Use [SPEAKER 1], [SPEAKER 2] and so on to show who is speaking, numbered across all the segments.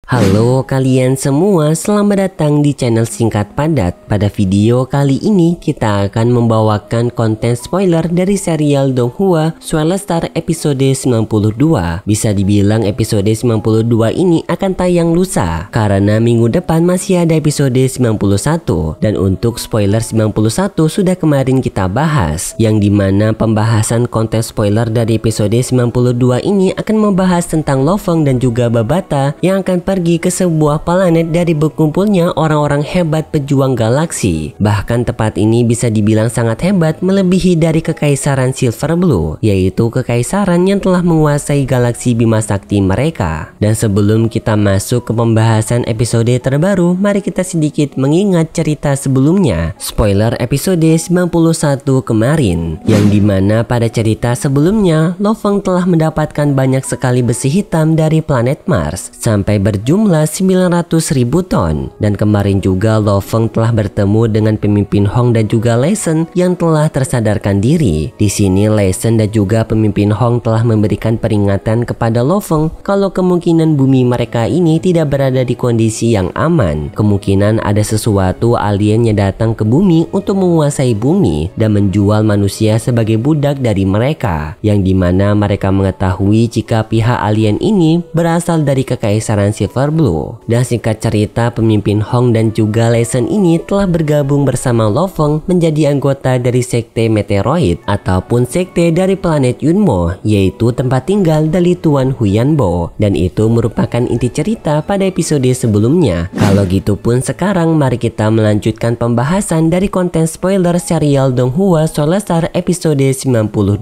[SPEAKER 1] Halo kalian semua, selamat datang di channel Singkat Padat. Pada video kali ini kita akan membawakan konten spoiler dari serial Donghua Solar-Star episode 92. Bisa dibilang episode 92 ini akan tayang lusa karena minggu depan masih ada episode 91. Dan untuk spoiler 91 sudah kemarin kita bahas, yang dimana pembahasan konten spoiler dari episode 92 ini akan membahas tentang Lo Feng dan juga Babata yang akan pergi ke sebuah planet dari berkumpulnya orang-orang hebat pejuang galaksi. Bahkan tempat ini bisa dibilang sangat hebat, melebihi dari kekaisaran Silver Blue, yaitu kekaisaran yang telah menguasai galaksi Bima Sakti mereka. Dan sebelum kita masuk ke pembahasan episode terbaru, mari kita sedikit mengingat cerita sebelumnya. Spoiler episode 91 kemarin, yang dimana pada cerita sebelumnya Lo Feng telah mendapatkan banyak sekali besi hitam dari planet Mars sampai berjumlah 900.000 ton. Dan kemarin juga Lo Feng telah bertemu dengan pemimpin Hong dan juga Lei Shen yang telah tersadarkan diri. Di sini Lei Shen dan juga pemimpin Hong telah memberikan peringatan kepada Lo Feng kalau kemungkinan bumi mereka ini tidak berada di kondisi yang aman. Kemungkinan ada sesuatu alien yang datang ke bumi untuk menguasai bumi dan menjual manusia sebagai budak dari mereka, yang dimana mereka mengetahui jika pihak alien ini berasal dari kekaisaran Silver Blue. Dan singkat cerita, pemimpin Hong dan juga Lei Shen ini telah bergabung bersama Lo Feng menjadi anggota dari sekte meteoroid ataupun sekte dari planet Yunmo, yaitu tempat tinggal dari Tuan Huyanbo. Dan itu merupakan inti cerita pada episode sebelumnya. Kalau gitu pun sekarang mari kita melanjutkan pembahasan dari konten spoiler serial Donghua Solar-Star episode 92.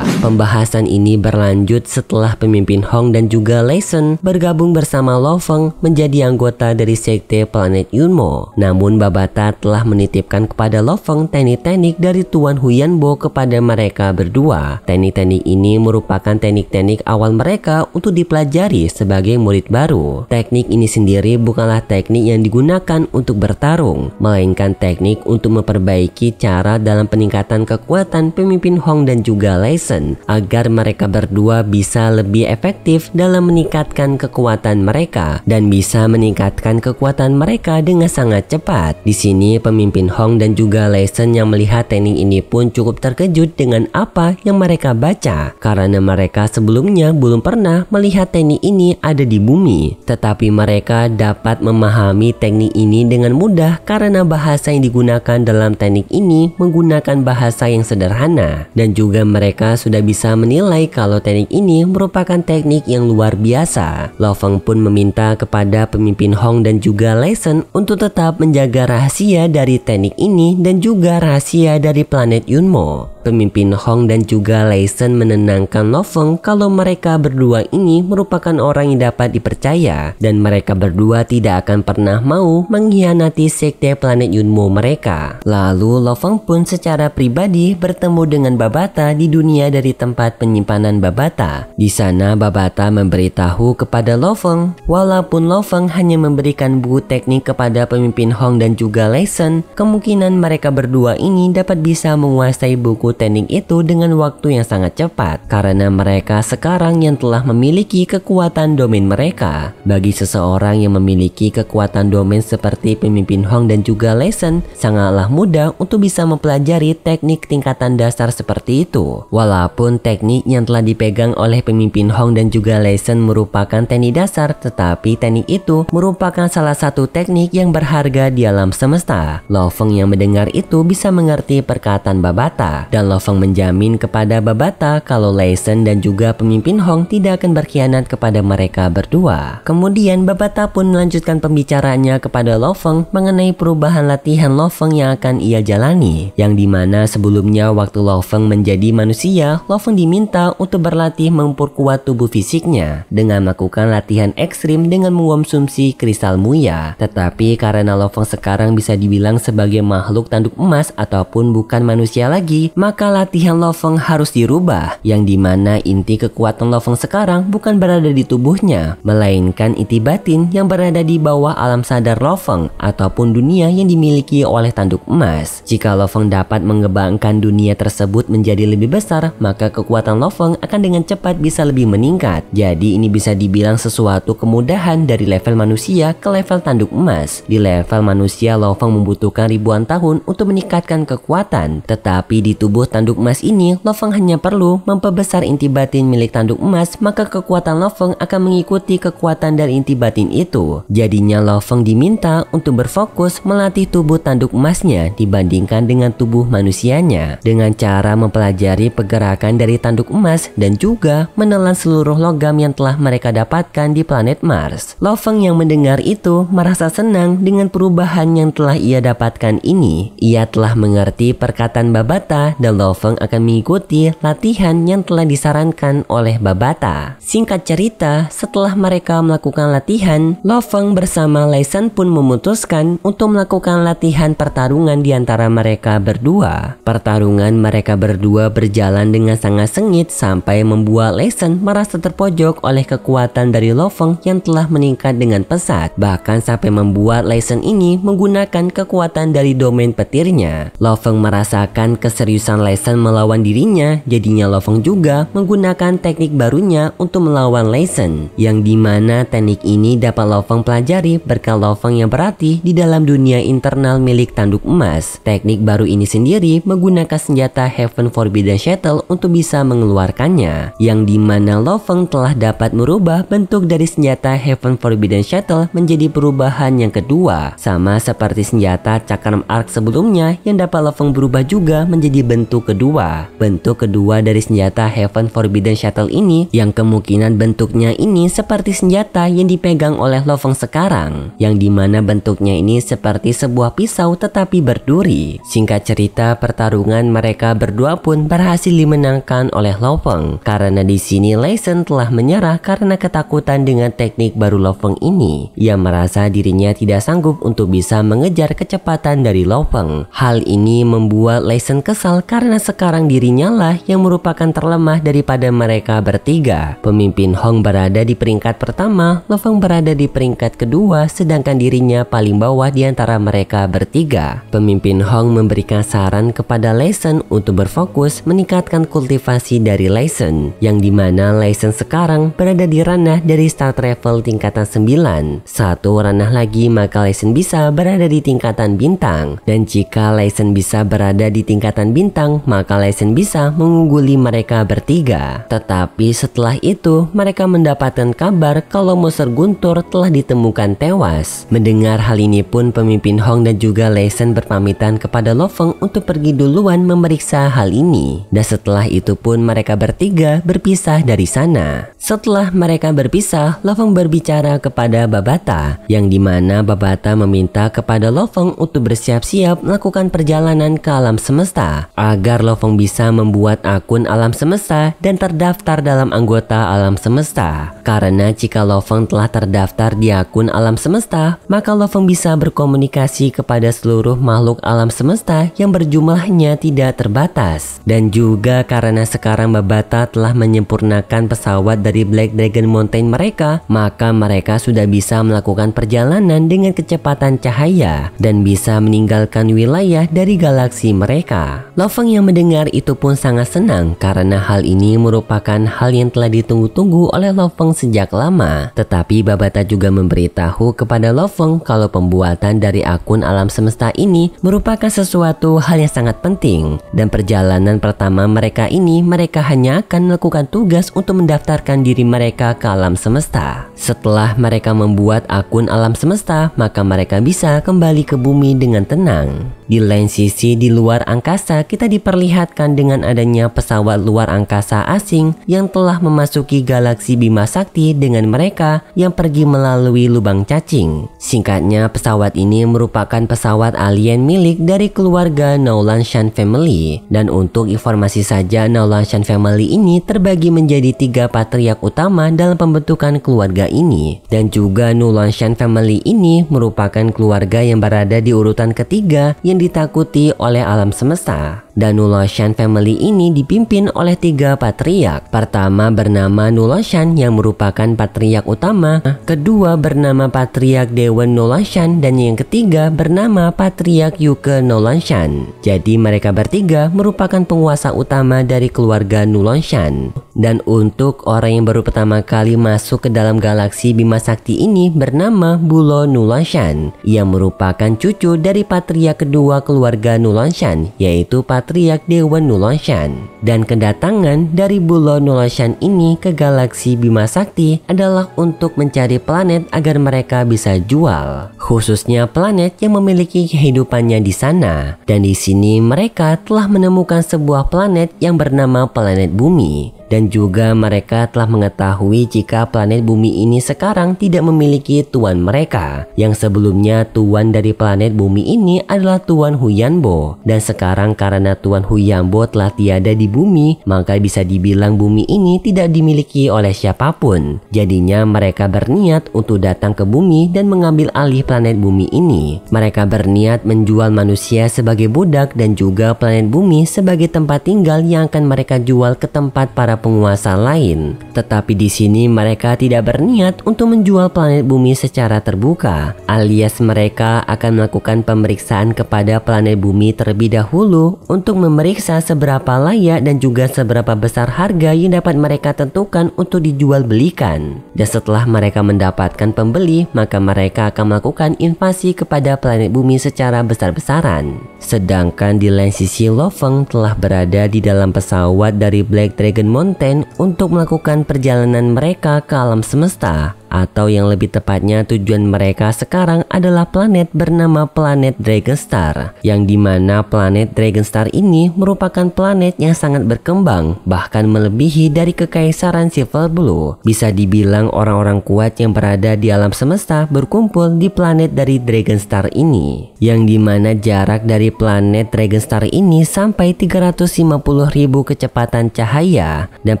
[SPEAKER 1] Pembahasan ini berlanjut setelah pemimpin Hong dan juga Lei Shen bergabung bersama Lo Feng menjadi anggota dari sekte planet Yunmo. Namun Babata telah menitipkan kepada Lo Feng teknik-teknik dari Tuan Huyanbo kepada mereka berdua. Teknik-teknik ini merupakan teknik-teknik awal mereka untuk dipelajari sebagai murid baru. Teknik ini sendiri bukanlah teknik yang digunakan untuk bertarung, melainkan teknik untuk memperbaiki cara dalam peningkatan kekuatan pemimpin Hong dan juga Lei Shen agar mereka berdua bisa lebih efektif dalam meningkatkan kekuatan mereka dan bisa meningkatkan kekuatan mereka dengan sangat cepat. Di sini pemimpin Hong dan juga Lei Shen yang melihat teknik ini pun cukup terkejut dengan apa yang mereka baca, karena mereka sebelumnya belum pernah melihat teknik ini ada di bumi. Tetapi mereka dapat memahami teknik ini dengan mudah karena bahasa yang digunakan dalam teknik ini menggunakan bahasa yang sederhana, dan juga mereka sudah bisa menilai kalau teknik ini merupakan teknik yang luar biasa. Lo Feng pun meminta kepada pemimpin Hong dan juga Lei Shen untuk tetap menjaga rahasia dari teknik ini dan juga rahasia dari planet Yunmo. Pemimpin Hong dan juga Lei Shen menenangkan Lo Feng kalau mereka berdua ini merupakan orang yang dapat dipercaya dan mereka berdua tidak akan pernah mau mengkhianati sekte planet Yunmo mereka. Lalu Lo Feng pun secara pribadi bertemu dengan Babata di dunia dari tempat penyimpanan Babata. Di sana Babata memberitahu kepada Lo Feng walaupun Lo Feng hanya memberikan buku teknik kepada pemimpin Hong dan juga Lei Shen, kemungkinan mereka berdua ini dapat bisa menguasai buku teknik itu dengan waktu yang sangat cepat karena mereka sekarang yang telah memiliki kekuatan domain mereka. Bagi seseorang yang memiliki kekuatan domain seperti pemimpin Hong dan juga Lei Shen, sangatlah mudah untuk bisa mempelajari teknik tingkatan dasar seperti itu. Walaupun teknik yang telah dipegang oleh pemimpin Hong dan juga Lei Shen merupakan teknik dasar, tetapi teknik itu merupakan salah satu teknik yang berharga di alam semesta. Lo Feng yang mendengar itu bisa mengerti perkataan Babata, dan Lo Feng menjamin kepada Babata kalau Lei Shen dan juga pemimpin Hong tidak akan berkhianat kepada mereka berdua. Kemudian Babata pun melanjutkan pembicaraannya kepada Lo Feng mengenai perubahan latihan Lo Feng yang akan ia jalani, yang dimana sebelumnya waktu Lo Feng menjadi manusia, Lo Feng diminta untuk berlatih memperkuat tubuh fisiknya dengan melakukan latihan ekstrim dengan mengonsumsi kristal muya. Tetapi karena Lo Feng sekarang bisa dibilang sebagai makhluk tanduk emas ataupun bukan manusia lagi, maka maka latihan Lo Feng harus dirubah, yang dimana inti kekuatan Lo Feng sekarang bukan berada di tubuhnya, melainkan inti batin yang berada di bawah alam sadar Lo Feng ataupun dunia yang dimiliki oleh tanduk emas. Jika Lo Feng dapat mengembangkan dunia tersebut menjadi lebih besar, maka kekuatan Lo Feng akan dengan cepat bisa lebih meningkat. Jadi ini bisa dibilang sesuatu kemudahan dari level manusia ke level tanduk emas. Di level manusia, Lo Feng membutuhkan ribuan tahun untuk meningkatkan kekuatan, tetapi di tubuh tanduk emas ini, Lo Feng hanya perlu memperbesar inti batin milik tanduk emas, maka kekuatan Lo Feng akan mengikuti kekuatan dari inti batin itu. Jadinya Lo Feng diminta untuk berfokus melatih tubuh tanduk emasnya dibandingkan dengan tubuh manusianya, dengan cara mempelajari pergerakan dari tanduk emas dan juga menelan seluruh logam yang telah mereka dapatkan di planet Mars. Lo Feng yang mendengar itu merasa senang dengan perubahan yang telah ia dapatkan ini. Ia telah mengerti perkataan Babata dan Lo Feng akan mengikuti latihan yang telah disarankan oleh Babata. Singkat cerita, setelah mereka melakukan latihan, Lo Feng bersama Lei San pun memutuskan untuk melakukan latihan pertarungan di antara mereka berdua. Pertarungan mereka berdua berjalan dengan sangat sengit sampai membuat Lei San merasa terpojok oleh kekuatan dari Lo Feng yang telah meningkat dengan pesat. Bahkan sampai membuat Lei San ini menggunakan kekuatan dari domain petirnya. Lo Feng merasakan keseriusan Lei San melawan dirinya, jadinya Lo Feng juga menggunakan teknik barunya untuk melawan Lei San, yang dimana teknik ini dapat Lo Feng pelajari berkat Lo Feng yang berlatih di dalam dunia internal milik tanduk emas. Teknik baru ini sendiri menggunakan senjata Heaven Forbidden Shuttle untuk bisa mengeluarkannya, yang dimana Lo Feng telah dapat merubah bentuk dari senjata Heaven Forbidden Shuttle menjadi perubahan yang kedua, sama seperti senjata Cakram Arc sebelumnya yang dapat Lo Feng berubah juga menjadi bentuk kedua. Bentuk kedua dari senjata Heaven Forbidden Shuttle ini yang kemungkinan bentuknya ini seperti senjata yang dipegang oleh Lo Feng sekarang, yang dimana bentuknya ini seperti sebuah pisau tetapi berduri. Singkat cerita, pertarungan mereka berdua pun berhasil dimenangkan oleh Lo Feng, karena di sini Lei San telah menyerah karena ketakutan dengan teknik baru Lo Feng ini. Ia merasa dirinya tidak sanggup untuk bisa mengejar kecepatan dari Lo Feng. Hal ini membuat Lei San kesal karena sekarang dirinya lah yang merupakan terlemah daripada mereka bertiga. Pemimpin Hong berada di peringkat pertama, Lo Feng berada di peringkat kedua, sedangkan dirinya paling bawah di antara mereka bertiga. Pemimpin Hong memberikan saran kepada Lei San untuk berfokus meningkatkan kultivasi dari Lei San, yang dimana Lei San sekarang berada di ranah dari Star Travel tingkatan 9. Satu ranah lagi maka Lei San bisa berada di tingkatan bintang, dan jika Lei San bisa berada di tingkatan bintang maka Lei San bisa mengungguli mereka bertiga. Tetapi setelah itu mereka mendapatkan kabar kalau monster guntur telah ditemukan tewas. Mendengar hal ini pun pemimpin Hong dan juga Lei San berpamitan kepada Lo Feng untuk pergi duluan memeriksa hal ini, dan setelah itu pun mereka bertiga berpisah dari sana. Setelah mereka berpisah, Lo Feng berbicara kepada Babata, yang dimana Babata meminta kepada Lo Feng untuk bersiap-siap melakukan perjalanan ke alam semesta agar Lo Feng bisa membuat akun alam semesta dan terdaftar dalam anggota alam semesta. Karena jika Lo Feng telah terdaftar di akun alam semesta, maka Lo Feng bisa berkomunikasi kepada seluruh makhluk alam semesta yang berjumlahnya tidak terbatas. Dan juga karena sekarang Babata telah menyempurnakan pesawat dari Black Dragon Mountain mereka, maka mereka sudah bisa melakukan perjalanan dengan kecepatan cahaya dan bisa meninggalkan wilayah dari galaksi mereka. Lo Feng yang mendengar itu pun sangat senang karena hal ini merupakan hal yang telah ditunggu-tunggu oleh Lo Feng sejak lama. Tetapi Babata juga memberitahu kepada Lo Feng kalau pembuatan dari akun alam semesta ini merupakan sesuatu hal yang sangat penting, dan perjalanan pertama mereka ini mereka hanya akan melakukan tugas untuk mendaftarkan diri mereka ke alam semesta. Setelah mereka membuat akun alam semesta, maka mereka bisa kembali ke bumi dengan tenang. Di lain sisi, di luar angkasa kita diperlihatkan dengan adanya pesawat luar angkasa asing yang telah memasuki galaksi Bima Sakti dengan mereka yang pergi melalui lubang cacing. Singkatnya, pesawat ini merupakan pesawat alien milik dari keluarga Naulan Shan Family. Dan untuk informasi saja, Naulan Shan Family ini terbagi menjadi 3 patriark utama dalam pembentukan keluarga ini. Dan juga Naulan Shan Family ini merupakan keluarga yang berada di urutan ketiga yang ditakuti oleh alam semesta. Dan Nulashan family ini dipimpin oleh 3 patriark. Pertama bernama Nulashan yang merupakan patriark utama, kedua bernama patriark Dewan Nulashan, dan yang ketiga bernama patriark Yuke Nulashan. Jadi mereka bertiga merupakan penguasa utama dari keluarga Nulashan. Dan untuk orang yang baru pertama kali masuk ke dalam galaksi Bima Sakti ini bernama Bulo Nulashan, yang merupakan cucu dari patriark kedua keluarga Nulashan, yaitu patriark Dewan Nulashan. Dan kedatangan dari Bulo Nulashan ini ke galaksi Bima Sakti adalah untuk mencari planet agar mereka bisa jual, khususnya planet yang memiliki kehidupannya di sana. Dan di sini mereka telah menemukan sebuah planet yang bernama planet Bumi. Dan juga mereka telah mengetahui jika planet Bumi ini sekarang tidak memiliki tuan mereka, yang sebelumnya tuan dari planet Bumi ini adalah Tuan Huyanbo. Dan sekarang karena Tuan Huyanbo telah tiada di Bumi, maka bisa dibilang Bumi ini tidak dimiliki oleh siapapun. Jadinya mereka berniat untuk datang ke Bumi dan mengambil alih planet Bumi ini. Mereka berniat menjual manusia sebagai budak dan juga planet Bumi sebagai tempat tinggal yang akan mereka jual ke tempat para penguasa lain. Tetapi di sini mereka tidak berniat untuk menjual planet Bumi secara terbuka, alias mereka akan melakukan pemeriksaan kepada planet Bumi terlebih dahulu untuk memeriksa seberapa layak dan juga seberapa besar harga yang dapat mereka tentukan untuk dijual belikan. Dan setelah mereka mendapatkan pembeli, maka mereka akan melakukan invasi kepada planet Bumi secara besar-besaran. Sedangkan di lain sisi, Lo Feng telah berada di dalam pesawat dari Black Dragon Mountain untuk melakukan perjalanan mereka ke alam semesta, atau yang lebih tepatnya tujuan mereka sekarang adalah planet bernama planet Dragonstar, yang dimana planet Dragonstar ini merupakan planet yang sangat berkembang, bahkan melebihi dari kekaisaran Silver Blue. Bisa dibilang orang-orang kuat yang berada di alam semesta berkumpul di planet dari Dragonstar ini, yang dimana jarak dari planet Dragonstar ini sampai 350.000 kecepatan cahaya. Dan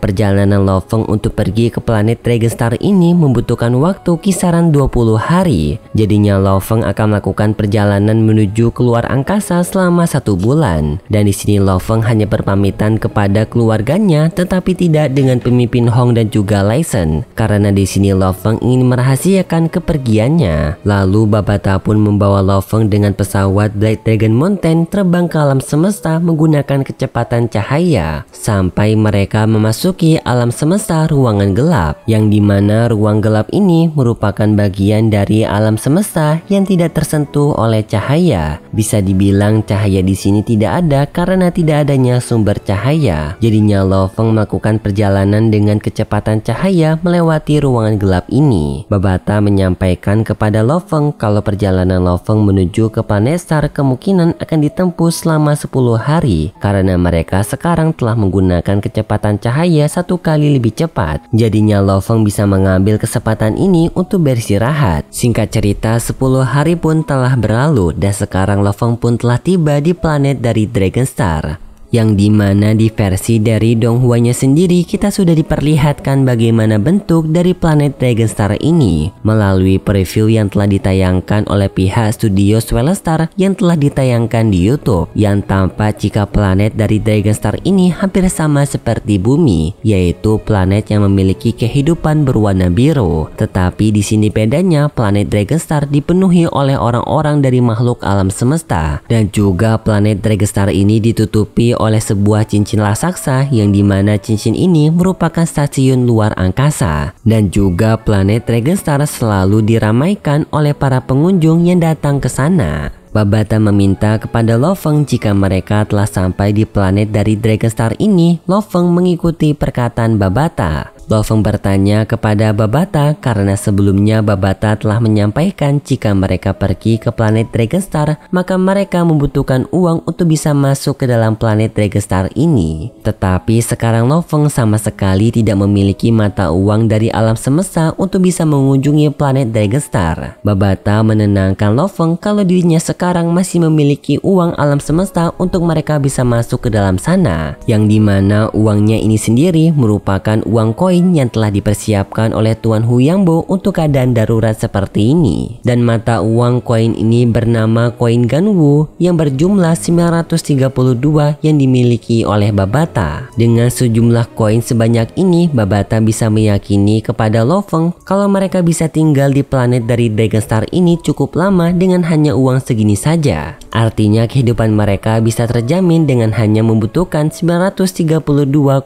[SPEAKER 1] perjalanan Lo Feng untuk pergi ke planet Dragonstar ini membutuhkan waktu kisaran 20 hari. Jadinya Lo Feng akan melakukan perjalanan menuju keluar angkasa selama 1 bulan. Dan di sini Lo Feng hanya berpamitan kepada keluarganya, tetapi tidak dengan pemimpin Hong dan juga Lai Shen, karena di sini Lo Feng ingin merahasiakan kepergiannya. Lalu Babata pun membawa Lo Feng dengan pesawat Black Dragon Mountain terbang ke alam semesta menggunakan kecepatan cahaya sampai mereka memasuki alam semesta ruangan gelap, yang dimana ruang gelap ini merupakan bagian dari alam semesta yang tidak tersentuh oleh cahaya. Bisa dibilang cahaya di sini tidak ada karena tidak adanya sumber cahaya. Jadinya Lo Feng melakukan perjalanan dengan kecepatan cahaya melewati ruangan gelap ini. Babata menyampaikan kepada Lo Feng kalau perjalanan Lo Feng menuju ke planet Star kemungkinan akan ditempuh selama 10 hari karena mereka sekarang telah menggunakan kecepatan cahaya 1 kali lebih cepat. Jadinya Lo Feng bisa mengambil kesempatan ini untuk beristirahat. Singkat cerita, 10 hari pun telah berlalu dan sekarang Lo Feng pun telah tiba di planet dari Dragonstar, yang dimana di versi dari Donghua-nya sendiri kita sudah diperlihatkan bagaimana bentuk dari planet Dragonstar ini melalui preview yang telah ditayangkan oleh pihak studio Swellstar yang telah ditayangkan di YouTube, yang tampak jika planet dari Dragonstar ini hampir sama seperti Bumi, yaitu planet yang memiliki kehidupan berwarna biru. Tetapi di sini bedanya, planet Dragonstar dipenuhi oleh orang-orang dari makhluk alam semesta, dan juga planet Dragonstar ini ditutupi oleh sebuah cincin raksasa, yang dimana cincin ini merupakan stasiun luar angkasa. Dan juga planet Dragonstar selalu diramaikan oleh para pengunjung yang datang ke sana. Babata meminta kepada Lo Feng jika mereka telah sampai di planet dari Dragonstar ini, Lo Feng mengikuti perkataan Babata. Lo Feng bertanya kepada Babata karena sebelumnya Babata telah menyampaikan jika mereka pergi ke planet Dragonstar, maka mereka membutuhkan uang untuk bisa masuk ke dalam planet Dragonstar ini. Tetapi sekarang Lo Feng sama sekali tidak memiliki mata uang dari alam semesta untuk bisa mengunjungi planet Dragonstar. Babata menenangkan Lo Feng kalau dirinya sekarang masih memiliki uang alam semesta untuk mereka bisa masuk ke dalam sana, yang dimana uangnya ini sendiri merupakan uang koin koin yang telah dipersiapkan oleh Tuan Huyangbo untuk keadaan darurat seperti ini. Dan mata uang koin ini bernama koin Ganwu yang berjumlah 932 yang dimiliki oleh Babata. Dengan sejumlah koin sebanyak ini, Babata bisa meyakini kepada Lo Feng kalau mereka bisa tinggal di planet dari Dragon Star ini cukup lama dengan hanya uang segini saja. Artinya kehidupan mereka bisa terjamin dengan hanya membutuhkan 932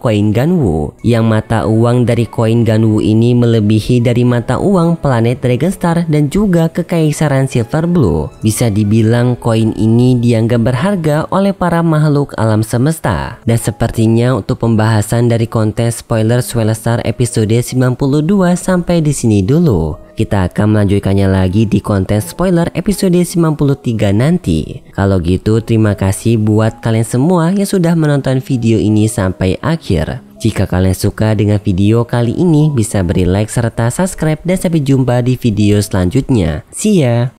[SPEAKER 1] koin Ganwu, yang mata uang dari koin Ganwu ini melebihi dari mata uang planet Dragon Star dan juga kekaisaran Silver Blue. Bisa dibilang koin ini dianggap berharga oleh para makhluk alam semesta. Dan sepertinya untuk pembahasan dari konten spoiler Swellstar episode 92 sampai di sini dulu. Kita akan melanjutkannya lagi di konten spoiler episode 93 nanti. Kalau gitu terima kasih buat kalian semua yang sudah menonton video ini sampai akhir. Jika kalian suka dengan video kali ini, bisa beri like serta subscribe dan sampai jumpa di video selanjutnya. See ya!